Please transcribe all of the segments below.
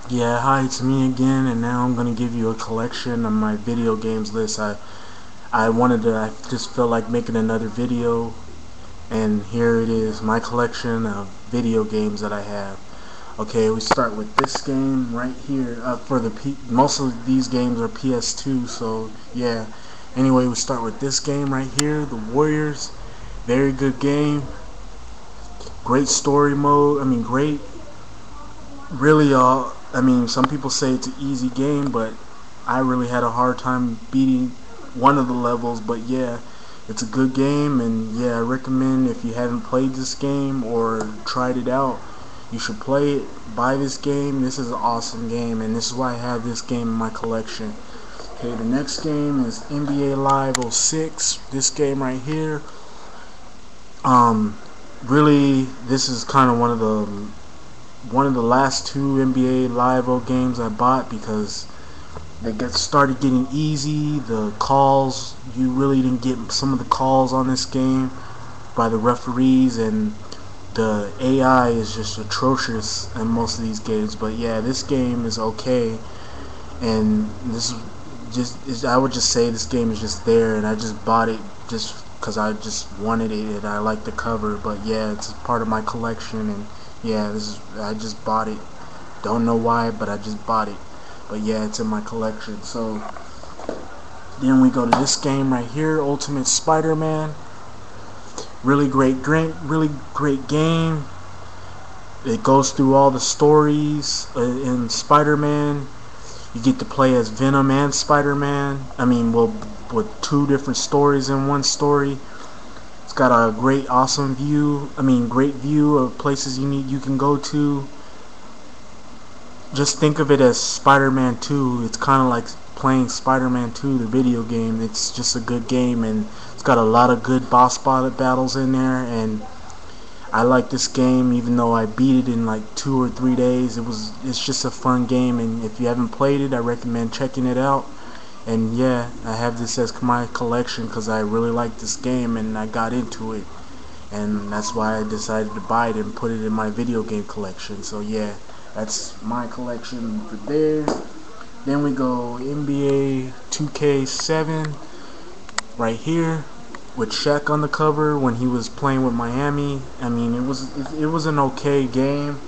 Yeah, hi, it's me again, and now I'm gonna give you a collection of my video games list. I just felt like making another video, and here it is, my collection of video games that I have. Okay, we start with this game right here. Most of these games are PS2, so yeah. Anyway, we start with this game right here, The Warriors. Very good game. Great story mode. Great. Really, some people say it's an easy game, but I really had a hard time beating one of the levels. But yeah, it's a good game, and yeah, I recommend if you haven't played this game or tried it out, you should play it. Buy this game. This is an awesome game, and this is why I have this game in my collection. Okay, the next game is NBA Live '06. This game right here. Um, Really, this is kind of one of the last two NBA Live games I bought because started getting easy. The calls, you really didn't get some of the calls on this game by the referees, and the AI is just atrocious in most of these games. But yeah, this game is okay, and I would just say this game is just there, and I just bought it just because I just wanted it and I like the cover. But yeah, it's part of my collection, and yeah, I just bought it. Don't know why, but I just bought it. But yeah, it's in my collection. So then we go to this game right here, Ultimate Spider-Man. Really great game. It goes through all the stories in Spider-Man. You get to play as Venom and Spider-Man. With two different stories in one story. It's got a great view of places you can go to. Just think of it as Spider-Man 2. It's kind of like playing Spider-Man 2, the video game. It's just a good game, and it's got a lot of good boss battles in there, and I like this game even though I beat it in like 2 or 3 days. It's just a fun game, and if you haven't played it, I recommend checking it out. And yeah, I have this as my collection because I really like this game and I got into it, and that's why I decided to buy it and put it in my video game collection. So yeah, that's my collection for there. Then we go NBA 2K7 right here with Shaq on the cover when he was playing with Miami. It was an okay game.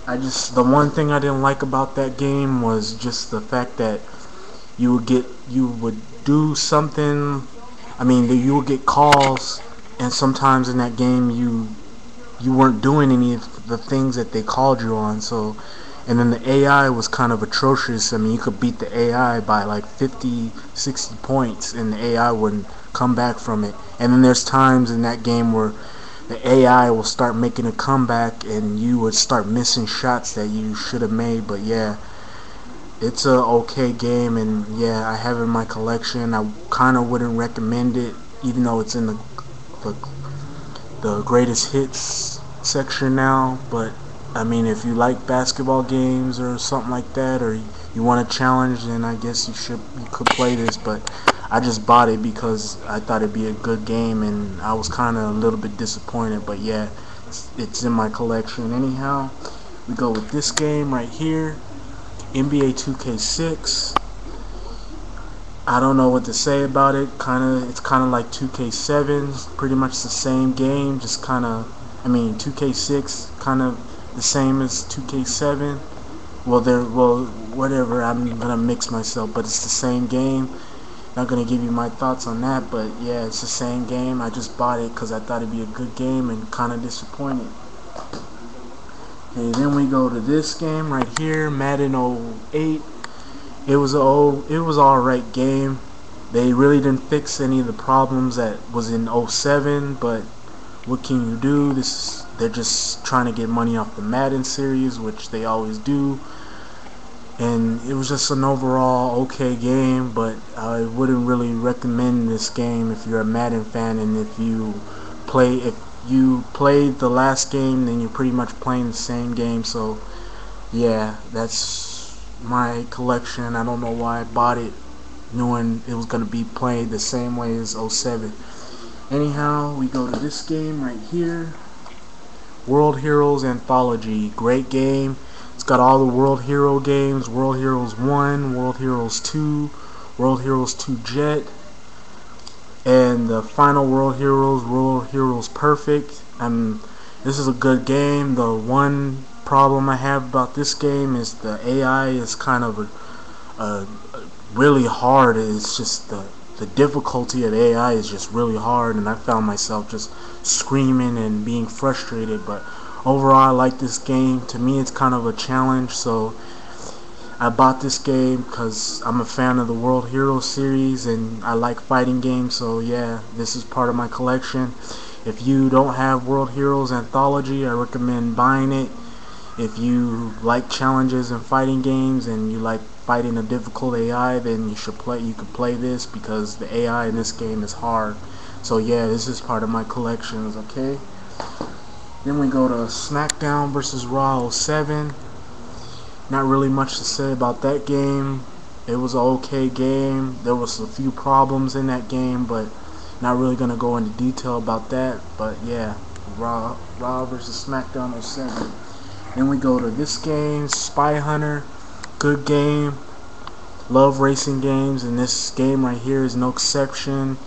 The one thing I didn't like about that game was just the fact that you would do something. You would get calls, and sometimes in that game you weren't doing any of the things that they called you on. So, and then the AI was kind of atrocious. You could beat the AI by like 50, 60 points, and the AI wouldn't come back from it. And then there's times in that game where the AI will start making a comeback, and you would start missing shots that you should have made. But yeah, it's a okay game, and yeah, I have it in my collection. I kind of wouldn't recommend it, even though it's in the the greatest hits section now. But if you like basketball games or something like that, or you want a challenge, then I guess you could play this. But I just bought it because I thought it'd be a good game, and I was kind of a little bit disappointed. But yeah, it's in my collection anyhow. We go with this game right here, NBA 2K6. I don't know what to say about it. It's kind of like 2K7, pretty much the same game. 2K6 kind of the same as 2K7. Whatever. I'm gonna mix myself, but it's the same game. Not gonna give you my thoughts on that, but yeah, it's the same game. I just bought it because I thought it'd be a good game, and kind of disappointed. Okay, then we go to this game right here, Madden '08. It was alright game. They really didn't fix any of the problems that was in '07, but what can you do? They're just trying to get money off the Madden series, which they always do. And it was just an overall okay game, but I wouldn't really recommend this game if you're a Madden fan, and if you played the last game, then you're pretty much playing the same game. So yeah, that's my collection. I don't know why I bought it knowing it was going to be played the same way as '07. Anyhow, we go to this game right here, World Heroes Anthology. Great game. It's got all the World Hero games, World Heroes 1, World Heroes 2, World Heroes 2 Jet, and the final World Heroes Perfect. This is a good game. The one problem I have about this game is the AI is kind of really hard. It's just the difficulty of AI is just really hard, and I found myself just screaming and being frustrated. But overall, I like this game. To me, it's kind of a challenge, so I bought this game because I'm a fan of the World Heroes series and I like fighting games, so yeah, this is part of my collection. If you don't have World Heroes Anthology, I recommend buying it. If you like challenges and fighting games and you like fighting a difficult AI, then you could play this, because the AI in this game is hard. So yeah, this is part of my collections, okay? Then we go to SmackDown vs. Raw 07. Not really much to say about that game. It was an okay game. There was a few problems in that game, but not really gonna go into detail about that. But yeah, Raw vs. SmackDown 07. Then we go to this game, Spy Hunter. Good game. Love racing games, and this game right here is no exception.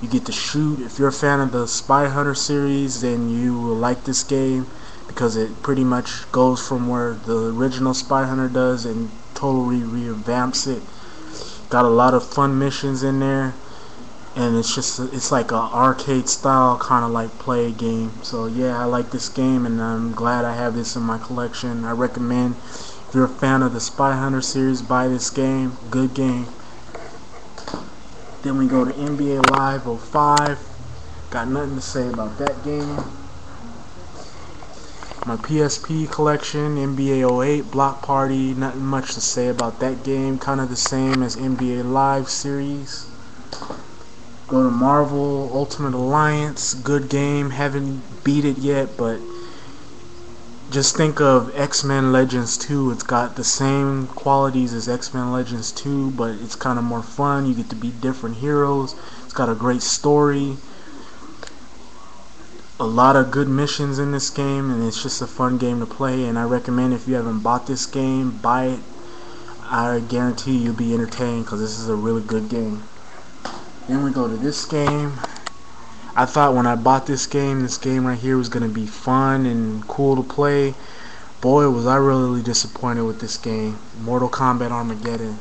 You get to shoot. If you're a fan of the Spy Hunter series, then you will like this game, because it pretty much goes from where the original Spy Hunter does and totally revamps it. Got a lot of fun missions in there, and it's like a arcade style kind of like play game. So yeah, I like this game, and I'm glad I have this in my collection. I recommend, if you're a fan of the Spy Hunter series, buy this game. Good game. Then we go to NBA Live 05. Got nothing to say about that game. My PSP collection, NBA 08, Block Party. Nothing much to say about that game. Kind of the same as NBA Live series. Go to Marvel Ultimate Alliance. Good game. Haven't beat it yet, but just think of X-Men Legends 2. It's got the same qualities as X-Men Legends 2, but it's kind of more fun. You get to beat different heroes. It's got a great story. A lot of good missions in this game, and it's just a fun game to play. And I recommend, if you haven't bought this game, buy it. I guarantee you'll be entertained, because this is a really good game. Then we go to this game. I thought when I bought this game right here was going to be fun and cool to play. Boy, was I really disappointed with this game. Mortal Kombat Armageddon.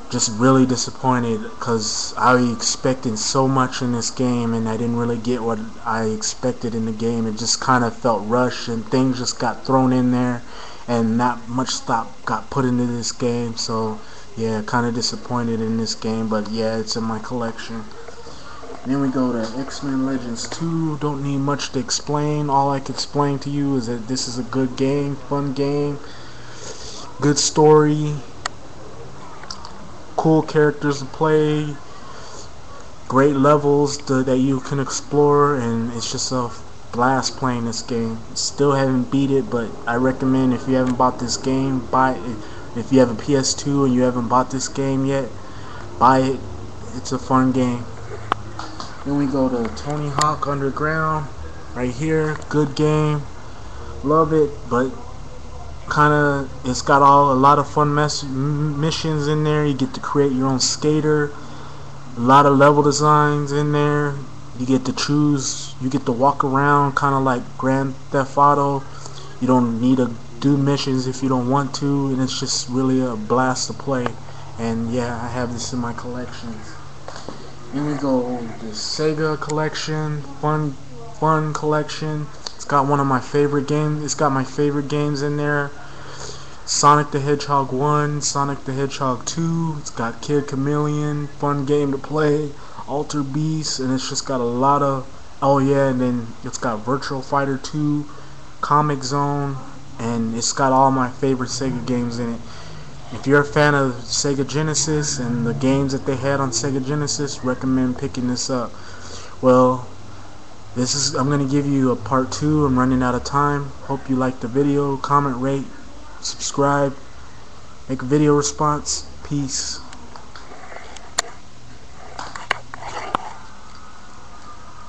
Just really disappointed, because I expected so much in this game and I didn't really get what I expected in the game. It just kind of felt rushed, and things just got thrown in there and not much thought got put into this game. So yeah, kind of disappointed in this game, but yeah, it's in my collection. Then we go to X-Men Legends 2. Don't need much to explain. All I can explain to you is that this is a good game, fun game, good story, cool characters to play, great levels that you can explore, and it's just a blast playing this game. Still haven't beat it, but I recommend, if you haven't bought this game, buy it. If you have a PS2 and you haven't bought this game yet, buy it. It's a fun game. Then we go to Tony Hawk Underground right here. Good game, love it, but it's got a lot of fun missions in there. You get to create your own skater. A lot of level designs in there. You get to choose. You get to walk around, kind of like Grand Theft Auto. You don't need to do missions if you don't want to, and it's just really a blast to play. And yeah, I have this in my collections. Then we go to Sega collection, fun collection. It's got one of my favorite games. It's got my favorite games in there. Sonic the Hedgehog 1, Sonic the Hedgehog 2. It's got Kid Chameleon, fun game to play. Alter Beast, and it's just got a lot of, oh yeah, and then it's got Virtual Fighter 2, Comic Zone, and it's got all my favorite Sega games in it. If you're a fan of Sega Genesis and the games that they had on Sega Genesis, recommend picking this up. Well, I'm going to give you a part 2. I'm running out of time. Hope you liked the video. Comment, rate, subscribe, make a video response. Peace.